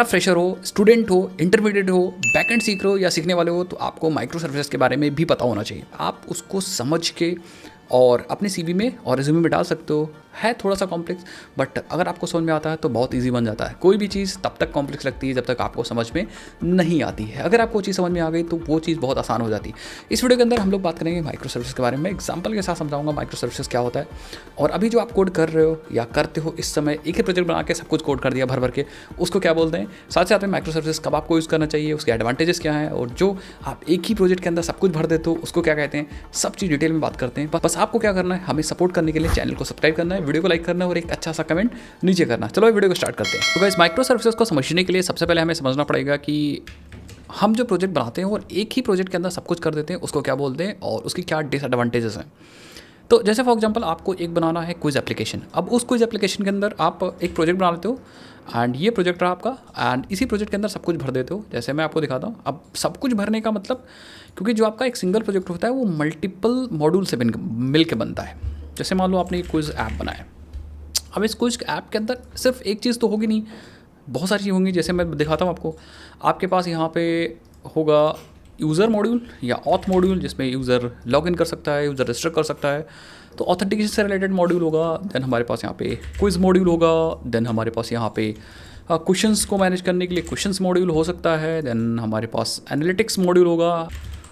आप फ्रेशर हो, स्टूडेंट हो, इंटरमीडिएट हो, बैकएंड सीख रहे हो या सीखने वाले हो, तो आपको माइक्रो सर्विसेज के बारे में भी पता होना चाहिए। आप उसको समझ के और अपने सीवी में और रिज्यूमे में डाल सकते हो। है थोड़ा सा कॉम्प्लेक्स, बट अगर आपको समझ में आता है तो बहुत इजी बन जाता है। कोई भी चीज़ तब तक कॉम्प्लेक्स लगती है जब तक आपको समझ में नहीं आती है। अगर आपको चीज़ समझ में आ गई तो वो चीज़ बहुत आसान हो जाती है। इस वीडियो के अंदर हम लोग बात करेंगे माइक्रो सर्विस के बारे में। एग्जाम्पल के साथ समझाऊंगा माइक्रो सर्विसेज क्या होता है। और अभी जो आप कोड कर रहे हो या करते हो इस समय, एक ही प्रोजेक्ट बना के सब कुछ कोड कर दिया भर भर के, उसको क्या बोलते हैं, साथ साथ में माइक्रो सर्विसेज कब आपको यूज़ करना चाहिए, उसके एडवांटेजेस क्या हैं, और जो आप एक ही प्रोजेक्ट के अंदर सब कुछ भर देते हो उसको क्या कहते हैं, सब चीज़ डिटेल में बात करते हैं। बस आपको क्या करना है, हमें सपोर्ट करने के लिए चैनल को सब्सक्राइब करना है, वीडियो को लाइक करना है और एक अच्छा सा कमेंट नीचे करना। चलो वीडियो को स्टार्ट करते हैं। तो गाइस, माइक्रो सर्विसेज को समझने के लिए सबसे पहले हमें समझना पड़ेगा कि हम जो प्रोजेक्ट बनाते हैं और एक ही प्रोजेक्ट के अंदर सब कुछ कर देते हैं उसको क्या बोलते हैं और उसकी क्या डिसएडवांटेजेस हैं। तो जैसे फॉर एग्जांपल आपको एक बनाना है क्विज एप्लीकेशन। अब उस क्विज एप्लीकेशन के अंदर आप एक प्रोजेक्ट बना लेते हो एंड ये प्रोजेक्ट रहा आपका, एंड इसी प्रोजेक्ट के अंदर सब कुछ भर देते हो। जैसे मैं आपको दिखाता हूँ। अब सब कुछ भरने का मतलब, क्योंकि जो आपका एक सिंगल प्रोजेक्ट होता है वो मल्टीपल मॉड्यूल से मिल के बनता है। जैसे मान लो आपने एक क्विज ऐप बनाया। अब इस क्विज ऐप के अंदर सिर्फ एक चीज़ तो होगी नहीं, बहुत सारी चीज़ होंगी। जैसे मैं दिखाता हूँ आपको, आपके पास यहाँ पे होगा यूज़र मॉड्यूल या ऑथ मॉड्यूल, जिसमें यूज़र लॉगिन कर सकता है, यूज़र रजिस्टर कर सकता है। तो ऑथेंटिकेशन से रिलेटेड मॉड्यूल होगा। देन हमारे पास यहाँ पे क्विज मॉड्यूल होगा। देन हमारे पास यहाँ पे क्वेश्चंस को मैनेज करने के लिए क्वेश्चंस मॉड्यूल हो सकता है। देन हमारे पास एनालिटिक्स मॉड्यूल होगा,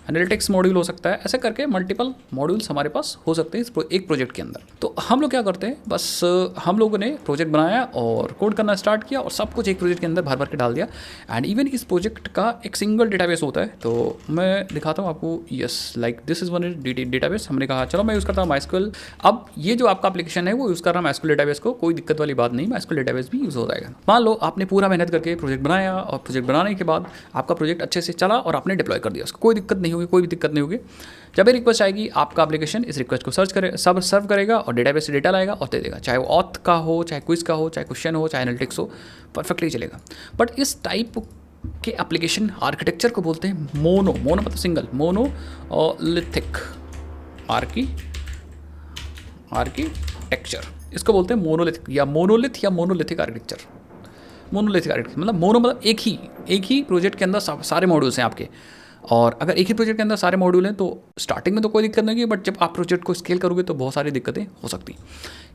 एनालिटिक्स मॉड्यूल हो सकता है। ऐसे करके मल्टीपल मॉड्यूल्स हमारे पास हो सकते हैं एक प्रोजेक्ट के अंदर। तो हम लोग क्या करते हैं, बस हम लोगों ने प्रोजेक्ट बनाया और कोड करना स्टार्ट किया और सब कुछ एक प्रोजेक्ट के अंदर भर भर के डाल दिया। एंड इवन इस प्रोजेक्ट का एक सिंगल डेटाबेस होता है। तो मैं दिखाता हूँ आपको। Yes, like this is one database. हमने कहा चलो मैं यूज़ करता हूँ माइस्क्यूएल। अब ये जो आपका एप्लीकेशन है वो यूज़ कर रहा है माइस्क्यूएल डेटाबेस को, कोई दिक्कत वाली बात नहीं, माइस्क्यूएल डेटाबेस भी यूज़ हो जाएगा। मान लो आपने पूरा मेहनत करके प्रोजेक्ट बनाया और प्रोजेक्ट बनाने के बाद आपका प्रोजेक्ट अच्छे से चला और आपने डिप्लॉय कर दिया उसको, कोई दिक्कत नहीं होगी, कोई भी दिक्कत नहीं होगी। जब ये रिक्वेस्ट आएगी, आपका एप्लीकेशन इस रिक्वेस्ट को सर्व करेगा और डेटाबेस से डेटा लाएगा और दे देगा। चाहे वो ऑथ का हो, चाहे क्विज का हो, चाहे क्वेश्चन हो, चाहे एनालिटिक्स हो, परफेक्टली चलेगा। बट इस टाइप के एप्लीकेशन आर्किटेक्चर को बोलते हैं मोनो मतलब सिंगल, मोनोलिथिक आर्किटेक्चर। इसको बोलते हैं मोनोलिथिक या मोनोलिथिक आर्किटेक्चर। मोनोलिथिक आर्किटेक्चर मतलब मोनो मतलब एक ही प्रोजेक्ट के अंदर सारे मॉड्यूल्स हैं आपके। और अगर एक ही प्रोजेक्ट के अंदर सारे मॉड्यूल हैं तो स्टार्टिंग में तो कोई दिक्कत नहीं होगी, बट जब आप प्रोजेक्ट को स्केल करोगे तो बहुत सारी दिक्कतें हो सकती हैं।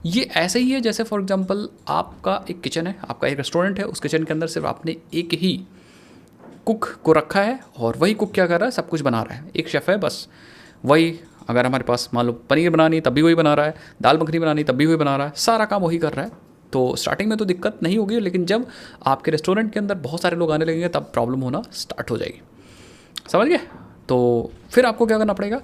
ये ऐसे ही है जैसे फॉर एग्जांपल आपका एक किचन है, आपका एक रेस्टोरेंट है, उस किचन के अंदर सिर्फ आपने एक ही कुक को रखा है और वही कुक क्या कर रहा है, सब कुछ बना रहा है। एक शेफ़ है बस, वही। अगर हमारे पास मान लो पनीर बनानी तब भी वही बना रहा है, दाल मखनी बनानी तब भी वही बना रहा है, सारा काम वही कर रहा है। तो स्टार्टिंग में तो दिक्कत नहीं होगी, लेकिन जब आपके रेस्टोरेंट के अंदर बहुत सारे लोग आने लगेंगे तब प्रॉब्लम होना स्टार्ट हो जाएगी। समझ गए? तो फिर आपको क्या करना पड़ेगा,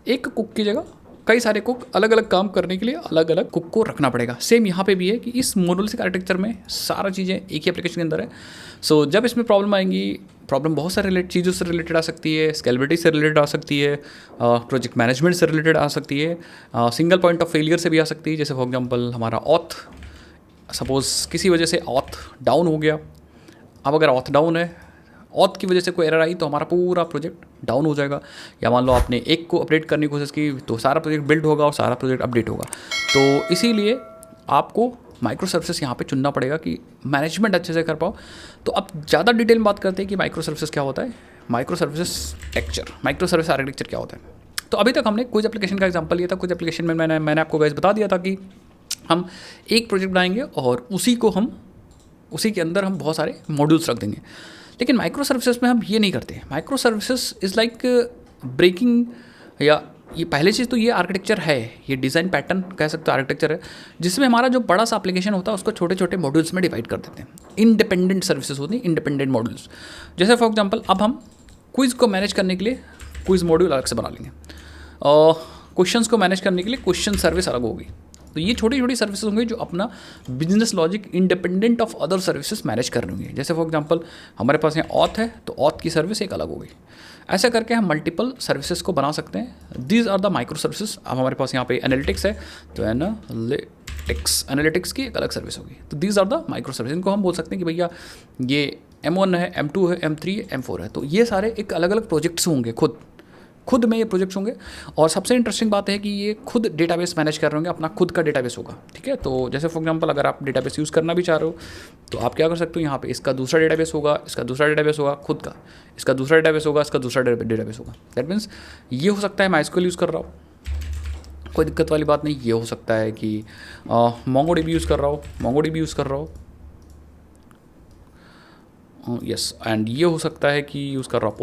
एक कुक की जगह कई सारे कुक अलग अलग काम करने के लिए अलग अलग कुक को रखना पड़ेगा। सेम यहाँ पे भी है कि इस मोनोलिथिक आर्किटेक्चर में सारा चीज़ें एक ही एप्लीकेशन के अंदर है। सो जब इसमें प्रॉब्लम आएंगी, प्रॉब्लम बहुत सारे चीज़ों से रिलेटेड आ सकती है, स्केलेबिलिटी से रिलेटेड आ सकती है, प्रोजेक्ट मैनेजमेंट से रिलेटेड आ सकती है, सिंगल पॉइंट ऑफ फेलियर से भी आ सकती है। जैसे फॉर एग्जाम्पल हमारा ऑथ, सपोज़ किसी वजह से ऑथ डाउन हो गया। अब अगर ऑथ डाउन है, ऑथ की वजह से कोई एरर आई तो हमारा पूरा प्रोजेक्ट डाउन हो जाएगा। या मान लो आपने एक को अपडेट करने की कोशिश की तो सारा प्रोजेक्ट बिल्ड होगा और सारा प्रोजेक्ट अपडेट होगा। तो इसीलिए आपको माइक्रो सर्विसेज यहाँ पे चुनना पड़ेगा कि मैनेजमेंट अच्छे से कर पाओ। तो अब ज़्यादा डिटेल में बात करते हैं कि माइक्रो सर्विसेज क्या होता है, माइक्रो सर्विस आर्किटेक्चर क्या होता है। तो अभी तक हमने कुछ एप्लीकेशन का एग्जाम्पल लिया था। कुछ एप्लीकेशन में मैंने आपको गाइस बता दिया था कि हम एक प्रोजेक्ट बनाएंगे और उसी के अंदर हम बहुत सारे मॉड्यूल्स रख देंगे। लेकिन माइक्रो सर्विसेज में हम ये नहीं करते। Micro services is like breaking, या ये पहले चीज़ तो ये आर्किटेक्चर है, ये डिज़ाइन पैटर्न कह सकते हो आर्किटेक्चर है, जिसमें हमारा जो बड़ा सा एप्लीकेशन होता है उसको छोटे छोटे मॉड्यूल्स में डिवाइड कर देते हैं। इंडिपेंडेंट सर्विसेज होती हैं, इंडिपेंडेंट मॉड्यूल्स। जैसे फॉर एग्जांपल अब हम क्विज़ को मैनेज करने के लिए क्विज़ मॉड्यूल अलग से बना लेंगे, और क्वेश्चंस को मैनेज करने के लिए क्वेश्चन सर्विस अलग होगी। तो ये छोटी छोटी सर्विसेज होंगी जो अपना business logic independent of other services manage कर रही होंगी। जैसे फॉर एग्जांपल हमारे पास यहाँ ऑथ है तो ऑथ की सर्विस एक अलग होगी। ऐसा करके हम मल्टीपल सर्विसेज को बना सकते हैं। These are the micro services. अब हमारे पास यहाँ पे एनालिटिक्स है तो एनालिटिक्स की एक अलग सर्विस होगी। तो these are the micro service. इनको हम बोल सकते हैं कि भैया ये M1 है, M2 है, M3 है, M4 है। तो ये सारे एक अलग अलग प्रोजेक्ट्स होंगे खुद, खुद में ये प्रोजेक्ट्स होंगे। और सबसे इंटरेस्टिंग बात है कि ये खुद डेटाबेस मैनेज कर रहे होंगे, अपना खुद का डेटाबेस होगा, ठीक है। तो जैसे फॉर एग्जांपल अगर आप डेटाबेस यूज़ करना भी चाह रहे हो तो आप क्या कर सकते हो, यहाँ पे इसका दूसरा डेटाबेस होगा, इसका दूसरा डेटाबेस होगा खुद का, इसका दूसरा डेटाबेस होगा, इसका दूसरा डेटाबेस होगा। दैट मीन्स ये हो सकता है MySQL यूज़ कर रहा हो, कोई दिक्कत वाली बात नहीं। ये हो सकता है कि MongoDB यूज़ कर रहा हो, MongoDB यूज़ कर रहा हो, यस। एंड ये हो सकता है कि यूज़ कर रहा हो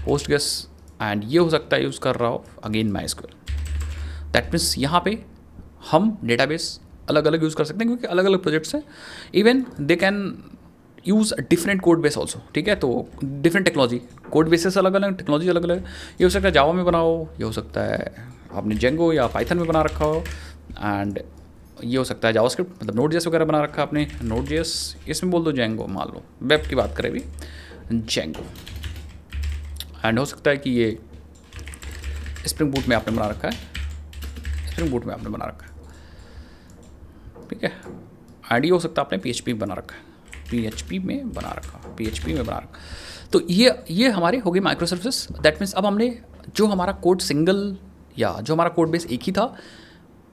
पोस्टग्रेस, एंड ये हो सकता है यूज़ कर रहा हो अगेन MySQL। दैट मीन्स यहाँ पे हम डेटाबेस अलग अलग यूज़ कर सकते हैं क्योंकि अलग अलग प्रोजेक्ट्स हैं। Even they can use different code base also, ठीक है। तो डिफरेंट टेक्नोलॉजी, कोड बेसेस अलग अलग, टेक्नोलॉजी अलग अलग। ये हो सकता है जावा में बनाओ, ये हो सकता है आपने जेंगो या पाइथन में बना रखा हो, एंड ये हो सकता है जावास्क्रिप्ट मतलब नोड.जेएस वगैरह बना रखा है आपने, नोड.जेएस, इसमें बोल दो जेंगो, मान लो वेब की बात करें भी जेंगो। एंड हो सकता है कि ये स्प्रिंग बूट में आपने बना रखा है, ठीक है। एंड ये हो सकता है आपने PHP में बना रखा है, PHP में बना रखा। तो ये हमारे हो गए माइक्रो सर्विसेज। दैट मीन्स अब हमने जो हमारा कोड सिंगल या जो हमारा कोड बेस एक ही था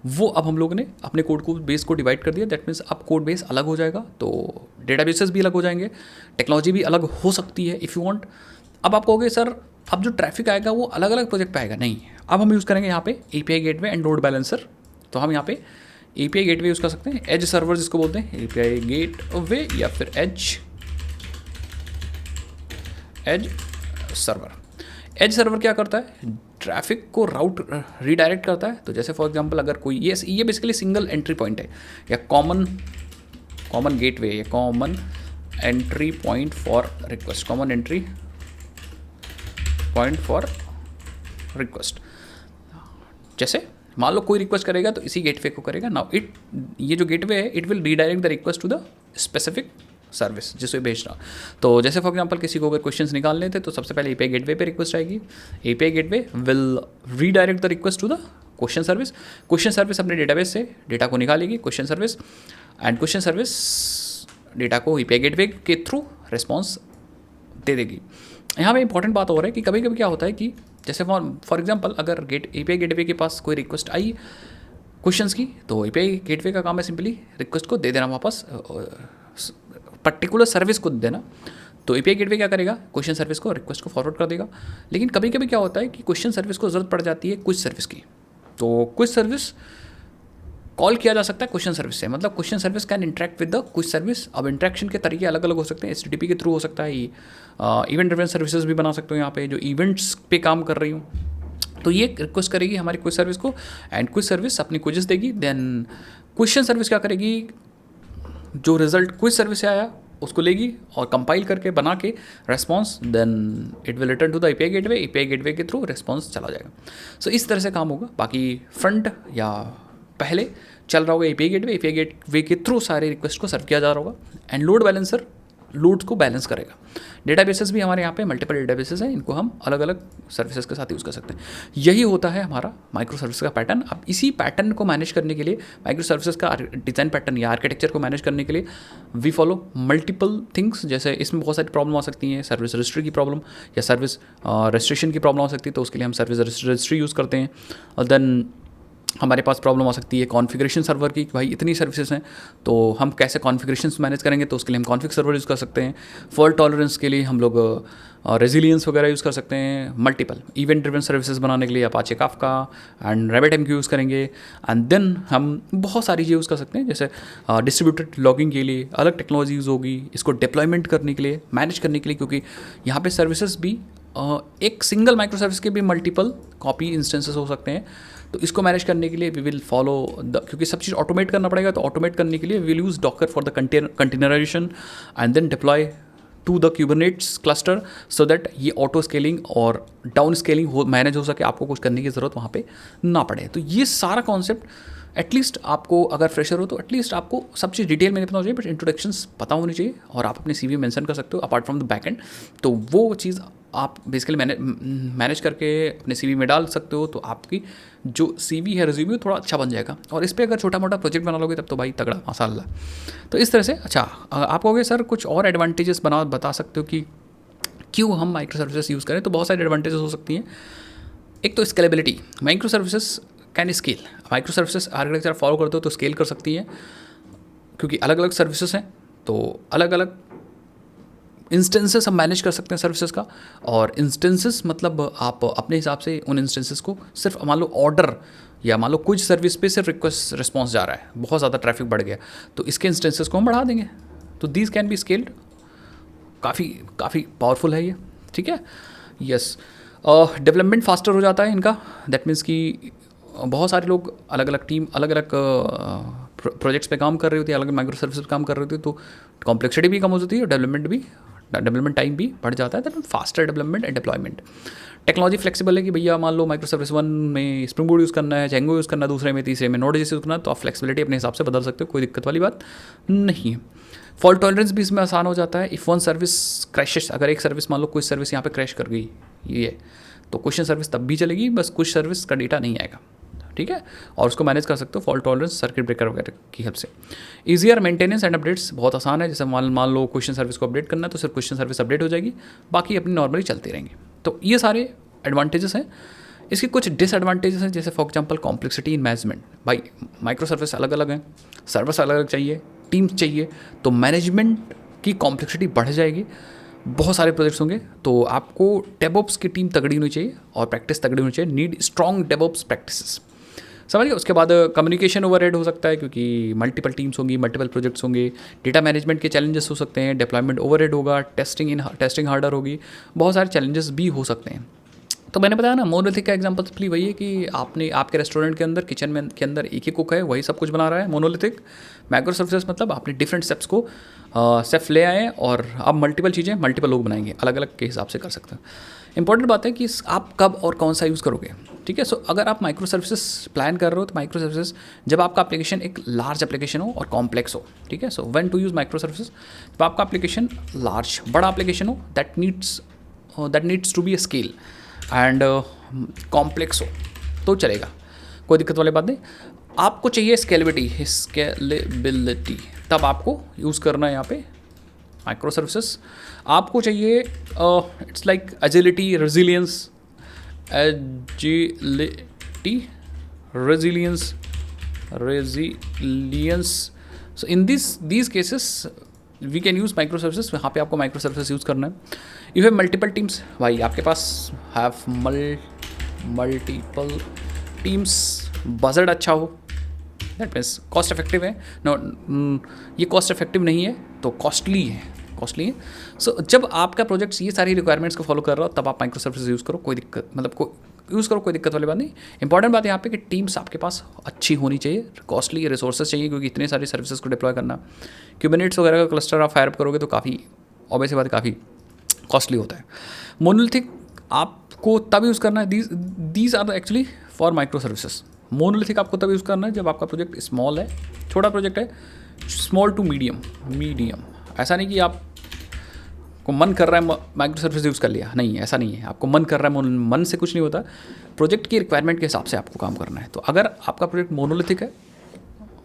वो अब हम लोगों ने अपने कोड को बेस को डिवाइड कर दिया। दैट मीन्स अब कोड बेस अलग हो जाएगा, तो डेटाबेसेस भी अलग हो जाएंगे, टेक्नोलॉजी भी अलग हो सकती है इफ़ यू वांट। अब आप कहोगे सर अब जो ट्रैफिक आएगा वो अलग अलग प्रोजेक्ट पे आएगा, नहीं। अब हम यूज़ करेंगे यहाँ पे API gateway and load balancer. तो हम यहाँ पे API गेटवे यूज़ कर सकते हैं, एज सर्वर जिसको बोलते हैं, API गेटवे या फिर एज सर्वर क्या करता है, ट्रैफिक को राउट रीडायरेक्ट करता है। तो जैसे फॉर एग्जांपल अगर कोई ये बेसिकली सिंगल एंट्री पॉइंट है या कॉमन गेटवे या common entry point for request, common entry point for request. जैसे मान लो कोई रिक्वेस्ट करेगा तो इसी गेटवे को करेगा। नाउ ये जो गेटवे है it will redirect the request to the specific service जिसे भेजना। तो जैसे फॉर एग्जांपल किसी को अगर क्वेश्चंस निकालने थे तो सबसे पहले API गेटवे पे रिक्वेस्ट आएगी, API gateway will redirect the request to the question service, question service अपने डेटाबेस से डेटा को निकालेगी question service, and question service data को API गेटवे के थ्रू रिस्पॉन्स दे देगी। यहाँ पे इंपॉर्टेंट बात हो रहा है कि कभी कभी क्या होता है कि जैसे फॉर एग्जांपल अगर API गेटवे के पास कोई रिक्वेस्ट आई क्वेश्चंस की, तो API गेटवे का काम है सिंपली रिक्वेस्ट को दे देना वापस, पर्टिकुलर सर्विस को देना। तो API गेटवे क्या करेगा, क्वेश्चन सर्विस को रिक्वेस्ट को फॉरवर्ड कर देगा। लेकिन कभी कभी क्या होता है कि क्वेश्चन सर्विस को ज़रूरत पड़ जाती है क्विज सर्विस की, तो क्विज सर्विस कॉल किया जा सकता है क्वेश्चन सर्विस से, मतलब question service can interact with the quiz service. अब इंटरेक्शन के तरीके अलग अलग हो सकते हैं, HTTP के थ्रू हो सकता है, इवेंट ड्रिवन सर्विसेज भी बना सकते हो यहाँ पे जो इवेंट्स पे काम कर रही हूँ। तो ये रिक्वेस्ट करेगी हमारी क्विज सर्विस को, एंड क्विज सर्विस अपनी क्विजेस देगी। देन क्वेश्चन सर्विस क्या करेगी, जो रिजल्ट क्विज सर्विस से आया उसको लेगी और कंपाइल करके बना के response, then it will return to the API gateway के थ्रू रेस्पॉन्स चला जाएगा। सो इस तरह से काम होगा। बाकी फ्रंट या पहले चल रहा होगा API गेटवे के थ्रू सारे रिक्वेस्ट को सर्व किया जा रहा होगा, एंड लोड बैलेंसर लोड्स को बैलेंस करेगा। डेटाबेसेस भी हमारे यहाँ पे मल्टीपल डेटाबेसेस हैं, इनको हम अलग अलग सर्विसेज के साथ यूज़ कर सकते हैं। यही होता है हमारा माइक्रो सर्विस का पैटर्न। अब इसी पैटर्न को मैनेज करने के लिए, माइक्रो सर्विसेज का डिज़ाइन पैटर्न या आर्किटेक्चर को मैनेज करने के लिए वी फॉलो मल्टीपल थिंग्स। जैसे इसमें बहुत सारी प्रॉब्लम आ सकती हैं, सर्विस रजिस्ट्री की प्रॉब्लम या सर्विस रेस्ट्रिक्शन की प्रॉब्लम हो सकती है, तो उसके लिए हम सर्विस रजिस्ट्री यूज़ करते हैं। और देन हमारे पास प्रॉब्लम आ सकती है कॉन्फ़िगरेशन सर्वर की, भाई इतनी सर्विसेज हैं तो हम कैसे कॉन्फ़िगरेशंस मैनेज करेंगे, तो उसके लिए हम कॉन्फ़िग सर्वर यूज़ कर सकते हैं। फॉल्ट टॉलरेंस के लिए हम लोग रेजिलियंस वगैरह यूज़ कर सकते हैं। मल्टीपल इवेंट ड्रिवन सर्विसेज बनाने के लिए Apache Kafka and RabbitMQ use करेंगे। एंड देन हम बहुत सारी चीज़ें यूज़ कर सकते हैं, जैसे डिस्ट्रीब्यूटेड लॉगिंग के लिए अलग टेक्नोलॉजी यूज़ होगी, इसको डिप्लॉयमेंट करने के लिए, मैनेज करने के लिए, क्योंकि यहाँ पे सर्विसेज भी एक सिंगल माइक्रो सर्विस के भी मल्टीपल कॉपी इंस्टेंसेस हो सकते हैं। तो इसको मैनेज करने के लिए वी विल फॉलो क्योंकि सब चीज़ ऑटोमेट करना पड़ेगा, तो ऑटोमेट करने के लिए we will use Docker for the containerisation and then deploy to the Kubernetes cluster, so that ये ऑटो स्केलिंग और डाउन स्केलिंग मैनेज हो सके, आपको कुछ करने की ज़रूरत वहाँ पे ना पड़े। तो ये सारा कॉन्सेप्ट एटलीस्ट आपको, अगर फ्रेशर हो तो एटलीस्ट आपको सब चीज़ डिटेल में नहीं पता हो चाहिए, बट इंट्रोडक्शंस पता होनी चाहिए, और आप अपने CV में मेंशन कर सकते हो apart from the back and. तो वो चीज़ आप बेसिकली मैनेज करके अपने CV में डाल सकते हो, तो आपकी जो CV है, रिज्यूमे, थोड़ा अच्छा बन जाएगा। और इस पर अगर छोटा मोटा प्रोजेक्ट बना लोगे तब तो भाई तगड़ा, माशाल्लाह। तो इस तरह से अच्छा, आप कहोगे सर कुछ और एडवांटेजेस बता सकते हो कि क्यों हम माइक्रो सर्विसेज यूज़ करें, तो बहुत सारी एडवांटेजेस हो सकती हैं। एक तो scalability, micro services can scale, micro services architecture follow करते हो तो स्केल कर सकती है, क्योंकि अलग अलग सर्विसेज हैं तो अलग अलग इंस्टेंसेस हम मैनेज कर सकते हैं सर्विसेज का। और इंस्टेंसेस मतलब आप अपने हिसाब से उन इंस्टेंसेस को सिर्फ मान लो ऑर्डर या मान लो कुछ सर्विस पे सिर्फ रिक्वेस्ट रिस्पॉन्स जा रहा है, बहुत ज़्यादा ट्रैफिक बढ़ गया तो इसके इंस्टेंसेस को हम बढ़ा देंगे, तो दीज कैन बी स्केल्ड। काफ़ी पावरफुल है ये, ठीक है। यस, डेवलपमेंट फास्टर हो जाता है इनका, दैट मीन्स कि बहुत सारे लोग अलग अलग टीम अलग अलग प्रोजेक्ट्स पे काम कर रही होती है, अलग माइक्रो सर्विस पे काम कर रही होती है, तो कॉम्प्लेक्सिटी भी कम हो जाती है और डेवलपमेंट टाइम भी बढ़ जाता है, that faster development and deployment. Technology flexible है कि भैया मान लो माइक्रो सर्विस 1 में स्प्रिंग बोर्ड यूज़ करना है, जेंगो यूज़ करना है, दूसरे में तीसरे में नोड जेएस यूज़ करना है, तो आप फ्लेक्सिबिलिटी अपने हिसाब से बदल सकते हो, कोई दिक्कत वाली बात नहीं है। फॉल्ट टॉलरेंस भी इसमें आसान हो जाता है। इफ़ वन सर्विस क्रैशेस, अगर एक सर्विस मान लो कोई सर्विस यहाँ पे क्रैश कर गई ये, तो क्वेश्चन सर्विस तब भी चलेगी, बस कुछ सर्विस का डेटा नहीं आएगा, ठीक है, और उसको मैनेज कर सकते हो फॉल्ट टॉलरेंस सर्किट ब्रेकर वगैरह की हेल्प से। ईजियर मेंटेनेंस एंड अपडेट्स बहुत आसान है, जैसे मान लो क्वेश्चन सर्विस को अपडेट करना है तो सिर्फ क्वेश्चन सर्विस अपडेट हो जाएगी, बाकी अपनी नॉर्मली चलती रहेंगी। तो ये सारे एडवांटेजेस हैं। इसके कुछ डिसएडवांटेजेस हैं, जैसे for example complexity in management. भाई माइक्रो सर्विस अलग अलग हैं, सर्विस अलग अलग चाहिए, टीम्स चाहिए, तो मैनेजमेंट की कॉम्प्लेक्सिटी बढ़ जाएगी, बहुत सारे प्रोजेक्ट्स होंगे, तो आपको डेवऑप्स की टीम तगड़ी होनी चाहिए और प्रैक्टिस तगड़ी होनी चाहिए, नीड स्ट्रॉन्ग डेवऑप्स प्रैक्टिसेस, समझिए। उसके बाद कम्युनिकेशन ओवरहेड हो सकता है, क्योंकि मल्टीपल टीम्स होंगी, मल्टीपल प्रोजेक्ट्स होंगे, डेटा मैनेजमेंट के चैलेंजेस हो सकते हैं, डिप्लॉयमेंट ओवरहेड होगा, टेस्टिंग हार्डर होगी, बहुत सारे चैलेंजेस भी हो सकते हैं। तो मैंने बताया ना, मोनोलिथिक का एग्जांपल सिंपली वही है कि आपके रेस्टोरेंट के अंदर किचन में के अंदर एक ही कुक है, वही सब कुछ बना रहा है, मोनोलिथिक। माइक्रो सर्विसेज मतलब आपने डिफरेंट स्टेप्स को स्टेप ले आए और आप मल्टीपल चीज़ें मल्टीपल लोग बनाएंगे, अलग अलग के हिसाब से कर सकते हैं। इंपॉर्टेंट बात है कि आप कब और कौन सा यूज़ करोगे, ठीक है। सो अगर आप माइक्रो सर्विसेज प्लान कर रहे हो तो माइक्रो सर्विसेज जब आपका एप्लीकेशन एक लार्ज एप्लीकेशन हो और कॉम्प्लेक्स हो, ठीक है। So when to use micro services, जब आपका एप्लीकेशन लार्ज बड़ा एप्लीकेशन हो, that needs to be a scale and complex हो तो चलेगा, कोई दिक्कत वाली बात नहीं। आपको चाहिए स्केलेबिलिटी, तब आपको यूज़ करना है यहाँ पे माइक्रो सर्विसेज। आपको चाहिए it's like agility, resilience. So in these cases we can use micro services, वहाँ पे आपको माइक्रो सर्विसेज यूज़ करना है। यू हैव मल्टीपल टीम्स, भाई आपके पास हैव मल्टीपल टीम्स, बजट अच्छा हो, दैट मीन्स कॉस्ट इफेक्टिव है। नो, ये कॉस्ट इफेक्टिव नहीं है तो कॉस्टली है। सो जब आपका प्रोजेक्ट ये सारी रिक्वायरमेंट्स को फॉलो कर रहा हो तब आप माइक्रो सर्विसेज यूज़ करो, कोई दिक्कत यूज़ करो, कोई दिक्कत वाली बात नहीं। इंपॉर्टेंट बात यहाँ पे कि टीम्स आपके पास अच्छी होनी चाहिए, कॉस्टली रिसोर्सेज चाहिए, क्योंकि इतने सारी सर्विसेज को डिप्लॉय करना, क्यूबरनेटिस वगैरह का क्लस्टर आप फायर अप करोगे तो काफ़ी ऑब्वियस बात, काफ़ी कॉस्टली होता है। मोनोलिथिक आपको तब यूज़ करना है, these are actually for micro services. Monolithic आपको तब यूज़ करना है जब आपका प्रोजेक्ट स्मॉल है, छोटा प्रोजेक्ट है, स्मॉल टू मीडियम। ऐसा नहीं कि आप को मन कर रहा है माइक्रो सर्विस यूज़ कर लिया, नहीं, ऐसा नहीं है। आपको मन कर रहा है, मन से कुछ नहीं होता, प्रोजेक्ट की रिक्वायरमेंट के हिसाब से आपको काम करना है। तो अगर आपका प्रोजेक्ट मोनोलिथिक है,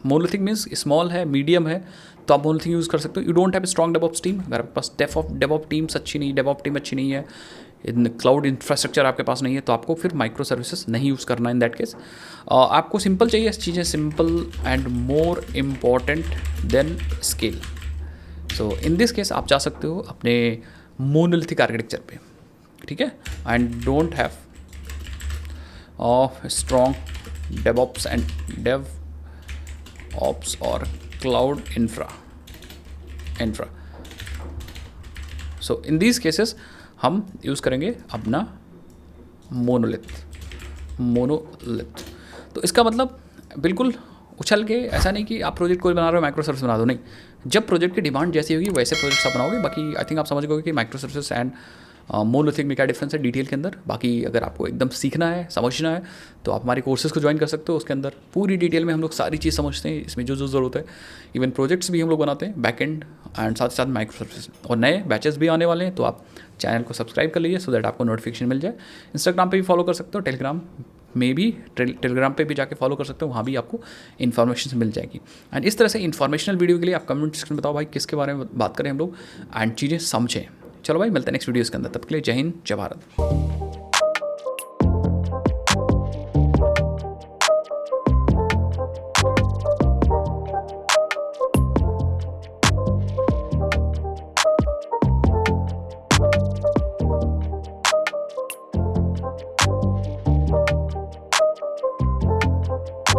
मोनोलिथिक मीन्स स्मॉल है, मीडियम है, तो आप मोनोलिथिक यूज़ कर सकते हो। You don't have strong DevOps team, अगर आपके पास डेवऑप टीम अच्छी नहीं है, इन क्लाउड इंफ्रास्ट्रक्चर आपके पास नहीं है, तो आपको फिर माइक्रो सर्विसेज नहीं यूज़ करना इन दैट केस। आपको सिंपल चाहिए चीज़ें, simple and more important than scale. So in this case आप जा सकते हो अपने मोनोलिथिक आर्किटेक्चर पे, ठीक है, and don't have strong DevOps and DevOps और cloud infra. So in these cases हम यूज़ करेंगे अपना मोनोलिथ। तो इसका मतलब बिल्कुल उछल के ऐसा नहीं कि आप प्रोजेक्ट कोई बना रहे हो माइक्रो सर्विस बना दो, नहीं। जब प्रोजेक्ट की डिमांड जैसी होगी वैसे प्रोजेक्ट्स आप बनाओगे। बाकी आई थिंक आप समझ गए कि माइक्रो सर्विसेज एंड मोनोलिथिक में क्या डिफरेंस है डिटेल के अंदर। बाकी अगर आपको एकदम सीखना है, समझना है, तो आप हमारे कोर्सेज को ज्वाइन कर सकते हो। उसके अंदर पूरी डिटेल में हम लोग सारी चीज़ समझते हैं, इसमें जो ज़रूरत है। इवन प्रोजेक्ट्स भी हम लोग बनाते हैं, बैक एंड एंड साथ ही साथ माइक्रो सर्विसेज, और नए बैचेस भी आने वाले हैं। तो आप चैनल को सब्सक्राइब कर लीजिए सो दैट आपको नोटिफिकेशन मिल जाए। इंस्टाग्राम पे भी फॉलो कर सकते हो, टेलीग्राम पे भी जाके फॉलो कर सकते हो, वहाँ भी आपको इन्फॉर्मेशन मिल जाएगी। एंड इस तरह से इन्फॉर्मेशनल वीडियो के लिए आप कमेंट सेक्शन में बताओ भाई किसके बारे में बात करें हम लोग, एंड चीज़ें समझें, चलो भाई, मिलते हैं नेक्स्ट वीडियोज़ के अंदर, तब के लिए जय हिंद, जय भारत।